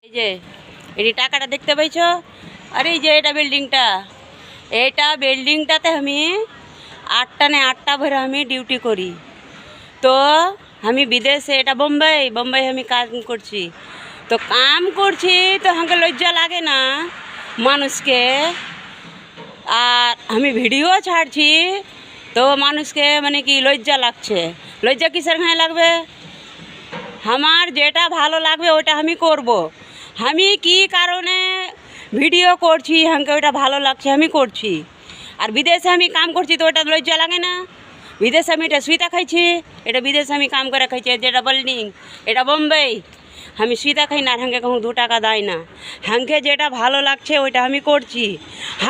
এই যে এই টাকাটা দেখতে পাইছো? আরে এই যে এটা বিল্ডিংটাতে আমি 8টা না 8টা ভরে আমি ডিউটি করি। তো আমি বিদেশে, এটা বোম্বাই আমি কাজ করছি। তো কাম করছি তো আমাকে লজ্জা লাগে না মানুষকে? আর আমি ভিডিও ছাড়ছি তো মানুষকে মানে কি লজ্জা লাগছে? লজ্জা কিসের গায়ে লাগবে? আমার যেটা ভালো লাগবে ওটা আমি করব। আমি কি কারণে ভিডিও করছি, আমাকে ওটা ভালো লাগছে আমি করছি। আর বিদেশে আমি কাম করছি তো ওটা লজ্জা লাগে না? বিদেশে আমি এটা সুইতা খাইছি, এটা বিদেশে আমি কাম করে খাইছি। যেটা বিল্ডিং, এটা বোম্বাই, আমি সুইতা খাই না, আর হাঁকে কখন 2 টাকা দেয় না। হাঁকে যেটা ভালো লাগছে ওইটা আমি করছি।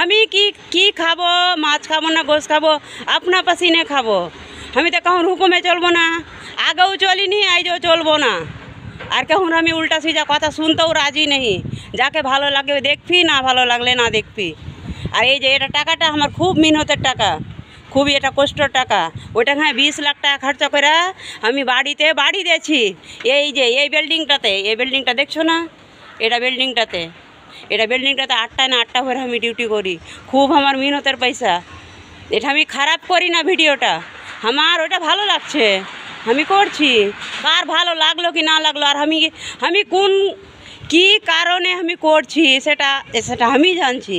আমি কি খাবো? মাছ খাবো না গোশ খাবো? আপনা পাসিনে খাবো। আমি তো কখন হুকুমে চলবো না, আগেও চলিনি, আজও চলবো না। আর কখন আমি উল্টা সিধা কথা শুনতেও রাজি নেই। যাকে ভালো লাগবে দেখবি, না ভালো লাগলে না দেখবি। আর এই যে এটা টাকাটা আমার খুব মিহনতের টাকা, খুবই এটা কষ্টের টাকা। ওইটা হ্যাঁ 20 লাখ টাকা খরচা করে আমি বাড়ি দিয়েছি। এই যে এই বিল্ডিংটা দেখছো না? এটা বিল্ডিংটাতে 8টা না 8টা ভরে আমি ডিউটি করি। খুব আমার মিহনতের পয়সা। এটা আমি খারাপ করি না ভিডিওটা, আমার ওটা ভালো লাগছে আমি করছি। কার ভালো লাগলো কি না লাগলো, আর আমি কি কারণে আমি করছি সেটা আমি জানছি।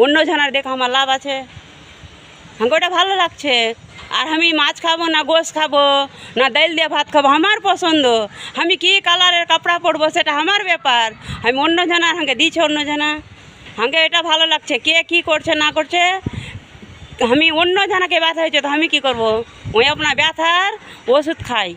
অন্য জনের দেখা আমার লাভ আছে? আমাকে ওটা ভালো লাগছে। আর আমি মাছ খাবো না গোশ খাবো না ডাল দিয়ে ভাত খাবো, আমার পছন্দ। আমি কি কালারের কাপড়া পরবো সেটা আমার ব্যাপার। আমি অন্য জনার হাঁকে দিচ্ছে, অন্য জনা হাঁকে এটা ভালো লাগছে। কে কি করছে না করছে, আমি অন্য জনাকে ব্যথা হয়েছে তো আমি কি করব? ওই আপনার ব্যথার ওষুধ খাই।